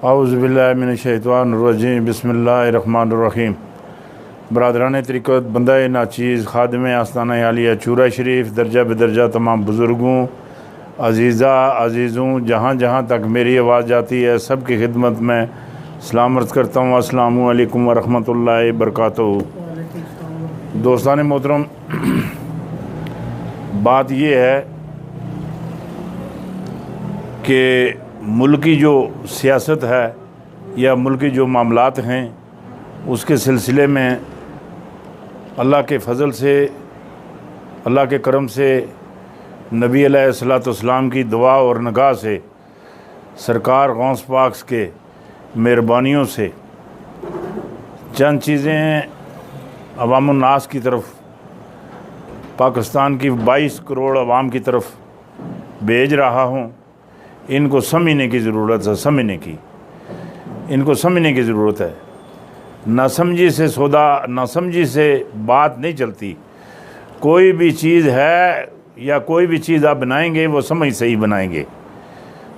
औज़ुबिल्लाहिमिनश्शैतानिर्रजीम बिस्मिल्लाहिर्रहमानिर्रहीम। बरदरान तरीक़त बंदा नाचीज़ खादम आस्ताना आलिया चूरा शरीफ दर्जा बदर्जा तमाम बुज़ुर्गों अज़ीज़ों जहाँ जहाँ तक मेरी आवाज़ जाती है सब की खिदमत में सलाम अर्ज़ करता हूँ। अस्सलामु अलैकुम व रहमतुल्लाहि बरकातहू। दोस्तान मोहतरम, बात ये है कि मुल्की जो सियासत है या मुल्की जो मामलात हैं उसके सिलसिले में अल्लाह के फ़ज़ल से, अल्लाह के करम से, नबी अलैहिस्सलाम की दुआ और निगाह से, सरकार गौस पाक के मेहरबानियों से चंद चीज़ें अवामुन्नास की तरफ, पाकिस्तान की 22 करोड़ अवाम की तरफ भेज रहा हूँ। इनको समझने की ज़रूरत है, इनको समझने की ज़रूरत है। नासमझी से सौदा, नासमझी से बात नहीं चलती। कोई भी चीज़ है या कोई भी चीज़ आप बनाएंगे वो समझ से ही बनाएंगे।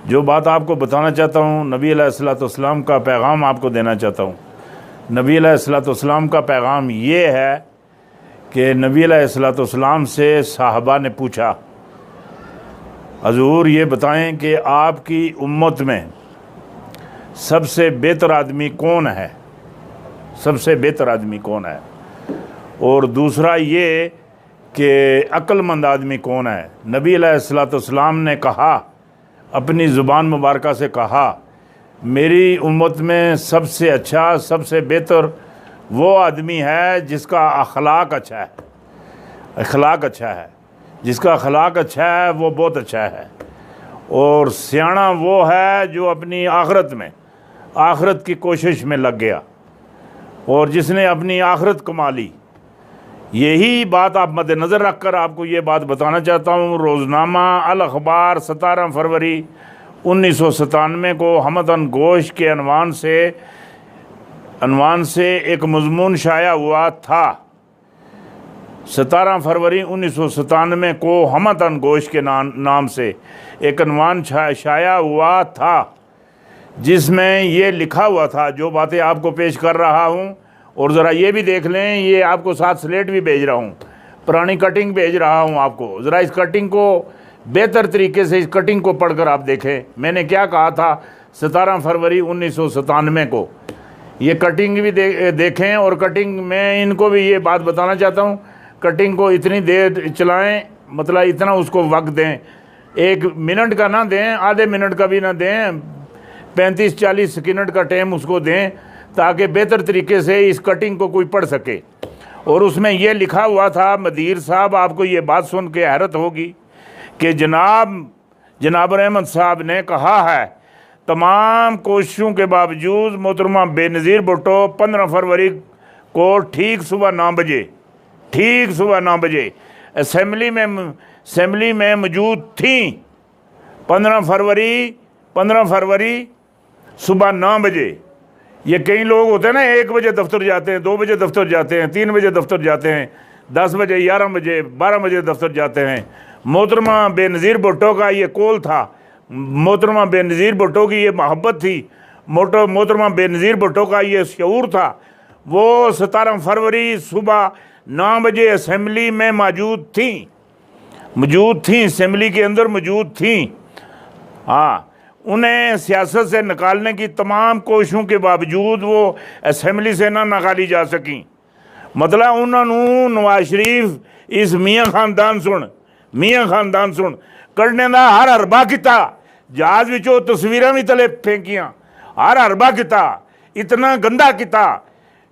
जो बात आपको बताना चाहता हूँ, नबी अलैहिस्सलाम का पैगाम आपको देना चाहता हूँ। नबी अलैहिस्सलाम का पैगाम ये है कि नबी अलैहिस्सलाम से साहबा ने पूछा, हजूर ये बताएं कि आपकी उम्मत में सबसे बेहतर आदमी कौन है, सबसे बेहतर आदमी कौन है। और दूसरा ये कि अक्लमंद आदमी कौन है। नबी अलैहिस्सलाम ने कहा, अपनी ज़ुबान मुबारक से कहा, मेरी उम्मत में सबसे अच्छा, सबसे बेहतर वो आदमी है जिसका अखलाक अच्छा है। अखलाक अच्छा है, जिसका अखलाक अच्छा है वो बहुत अच्छा है। और सियाना वो है जो अपनी आखरत में, आखरत की कोशिश में लग गया और जिसने अपनी आखरत कमा ली। यही बात आप मद्देनज़र रख कर आपको ये बात बताना चाहता हूँ। रोज़नामा अल अखबार 17 फरवरी 1997 को हमदन गोश के अनवान से एक मज़मून शाया हुआ था। 17 फरवरी 1997 को हमदन गोश के नाम से एक अनवान शाया हुआ था, जिसमें ये लिखा हुआ था, जो बातें आपको पेश कर रहा हूँ। और ज़रा ये भी देख लें, ये आपको साथ स्लेट भी भेज रहा हूँ, पुरानी कटिंग भेज रहा हूँ आपको। ज़रा इस कटिंग को बेहतर तरीके से, इस कटिंग को पढ़कर आप देखें मैंने क्या कहा था 17 फरवरी 1997 को। ये कटिंग भी देखें और कटिंग में इनको भी ये बात बताना चाहता हूँ, कटिंग को इतनी देर चलाएं, मतलब इतना उसको वक्त दें, 1 मिनट का ना दें, आधे मिनट का भी ना दें, 35-40 सेकंड का टाइम उसको दें, ताकि बेहतर तरीके से इस कटिंग को कोई पढ़ सके। और उसमें यह लिखा हुआ था, मदीर साहब आपको ये बात सुन के हैरत होगी कि जनाब रहमत साहब ने कहा है, तमाम कोशिशों के बावजूद मोहतरमा बेनज़ीर भुट्टो 15 फरवरी को ठीक सुबह 9 बजे असेंबली में मौजूद थी। 15 फरवरी सुबह 9 बजे। ये कई लोग होते हैं ना, 1 बजे दफ्तर जाते हैं, 2 बजे दफ्तर जाते हैं, 3 बजे दफ्तर जाते हैं, 10 बजे, 11 बजे, 12 बजे दफ्तर जाते हैं। मोहतरमा बेनज़ीर भुट्टो का ये कौल था, मोहतरमा बेनज़ीर भुट्टो की ये मोहब्बत थी, मोहतरमा बेनज़ीर भुट्टो का ये शऊर था। वो 17 फरवरी सुबह 9 बजे असेंबली में मौजूद थी, असेंबली के अंदर मौजूद थी। हाँ, उन्हें सियासत से निकालने की तमाम कोशिशों के बावजूद वो असेंबली से ना निकाली जा सकी। मतलब उन्होंने नवाज शरीफ इस मियाँ खानदान सुन करने का हर हरबा किया। जहाज विचों तस्वीरां भी तले फेंकियां, हर हरबा किया, इतना गंदा किया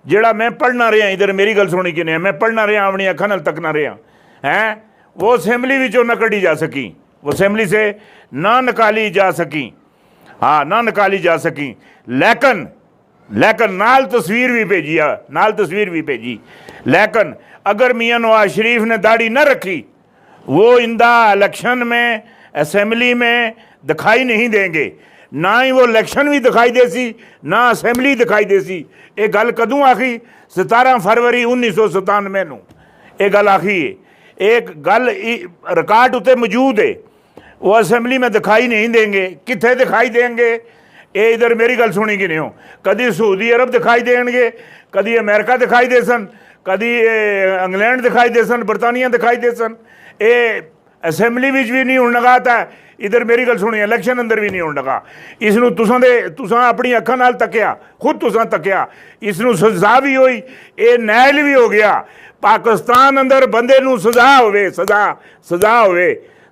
जेड़ा मैं पढ़ना रहा। इधर मेरी गल सुनी कि नहीं, मैं पढ़ना रहा, अपनी अखा नाल तकना रहा है। वो असेंबली विचों ना कढ़ी जा सकी, वो असेंबली से ना निकाली जा सकी। हाँ, ना निकाली जा सकी। लेकिन नाल तस्वीर भी भेजी। लेकिन अगर मियाँ नवाज शरीफ ने दाढ़ी न रखी, वो इंदा इलेक्शन में असेंबली में दिखाई नहीं देंगे। ना ही वो इलेक्शन भी दिखाई देसी, ना असेंबली दिखाई देसी। ये गल कदों आखी? 17 फरवरी 1997 नूं ये गल आखी है। एक गल रिकॉर्ड उत्ते मौजूद है, वो असेंबली में दिखाई नहीं देंगे। कित्थे दिखाई देंगे ये इधर मेरी गल सुनी कि नहीं हो, कभी सऊदी अरब दिखाई देंगे, कभी अमेरिका दिखाई दे सन, कभी इंग्लैंड दिखाई दे सन, बरतानिया दिखाई दे सन। ये असैंबली विच भी नहीं होने लगा था, इधर मेरी गल सुनी इलैक्शन अंदर भी नहीं होने लगा। इसनूं तुसां अपनी अखां नाल तकिया, खुद तुसां तकिया, इसनूं सज़ा भी हुई, ये नायल भी हो गया। पाकिस्तान अंदर बंदे नूं सज़ा होवे,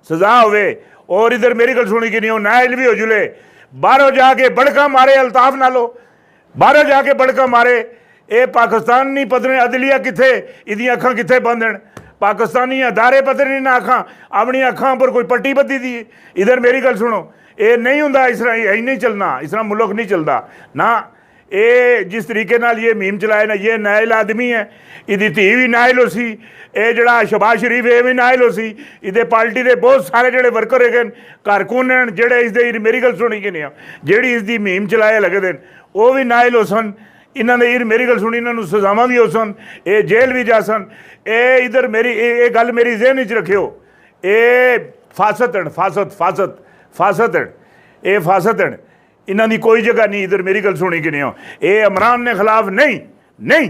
सज़ा होवे। और इधर मेरी गल सुनी कि नहीं हो, नायल भी हो जुले। बाहरों जाके बड़का मारे अल्ताफ नालो, बाहरों जाके बड़का मारे। ये पाकिस्तान नहीं पता अदलिया किथे, इदियां अखां किथे बंद हैं, पाकिस्तानी अदारे पता नहीं ना अखां, अपनी अखां पर कोई पट्टी बद्धी दी। इधर मेरी गल सुनो, ये नहीं होंदा, इस तरह यही नहीं चलना, इस तरह मुल्क नहीं चलता ना। ये जिस तरीके नाल ये मीम चलाए ना, ये नायल आदमी है, इहदी धी भी नायल हो सी, ये जड़ा शहबाज शरीफ ये भी नायल हो सी, इहदे पार्टी के बहुत सारे जड़े वर्कर है कारकुन हैं जेड़े इसदे, मेरी गल सुनी कि नहीं जेड़ी इसकी मीम चलाए लगे दे वो भी नायल हो सन। इन्होंने मेरी गल सुनी, इन्होंने सजावां भी हो सन, ये जेल भी जा सन। ये इधर मेरी ये गल मेरी ज़हन च रखियो, ये फासत हैं, फासत हैं, ये फासत हैं, इन्हों की कोई जगह नहीं। इधर मेरी गल सुनी कि नहीं हो, ये इमरान के खिलाफ नहीं,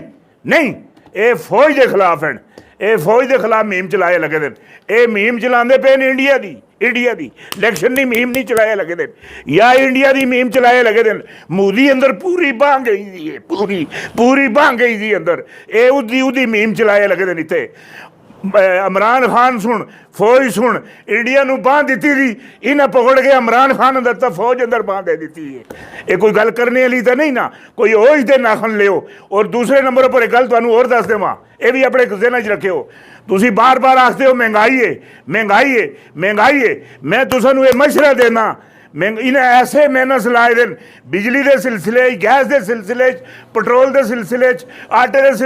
ये फौज के खिलाफ हैं, ये फौज के खिलाफ मीम चलाए लगे दिन। ये मीम चलाते पे ने इंडिया की इलैक्शन की मीम नहीं चलाए लगे दिन, या इंडिया की मीम चलाए लगे दिन। मोदी अंदर पूरी बांह गई थी, पूरी बांह गई थी अंदर, ये उदी मीम चलाए लगे दिन। इतने इमरान खान सुन, फौज सुन, इंडिया नूं बांह दी थी, इन्हें पकड़ के इमरान खान अंदर तो फौज अंदर बांह दे दी है। ये कोई गल करने वाली तो नहीं ना, कोई हो इसके नाखन लियो। और दूसरे नंबर पर एक गल तुहानूं होर दस देवां, ये भी अपने ज़हन च रखियो। तुसीं बार बार आखते हो महंगाई है, मैं तुसानूं ये मशवरा देना, इन्हें ऐसे मेहनत लाए दिन, बिजली के सिलसिले, गैस के सिलसिले, पेट्रोल के सिलसिले, आटे के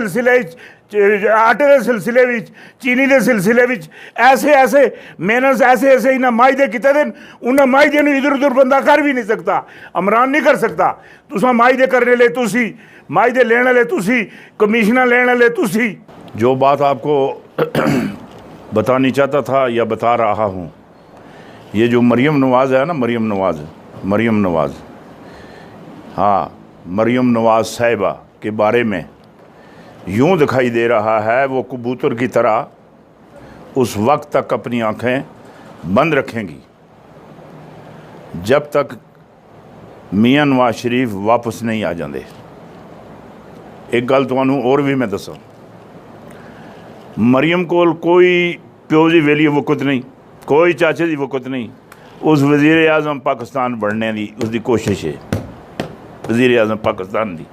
सिलसिले विच, चीनी के सिलसिले विच, ऐसे मेहनत ऐसे इन्हें मायदे किते दिन। उन्हें मायदे नूं इधर उधर बंदा कर भी नहीं सकता, इमरान नहीं कर सकता। तुसां मायदे करने ले तुसी, मायदे लेने वाले तुसी, कमीशन लेने वाले तुसी। जो बात आपको बतानी चाहता था या बता रहा हूँ, ये जो मरियम नवाज़ है ना, मरियम नवाज़, हाँ, मरियम नवाज़ साहिबा के बारे में यूँ दिखाई दे रहा है वो कबूतर की तरह उस वक्त तक अपनी आँखें बंद रखेंगी जब तक मियाँ नवाज शरीफ वापस नहीं आ जाते। एक गल तुहानूं और भी मैं दसां, मरियम कोल कोई प्यो की वेली वकुत नहीं, कोई चाचे की वकुत नहीं। उस वज़ीर आज़म पाकिस्तान बनने की उसकी कोशिश है, वज़ीर आज़म पाकिस्तान की।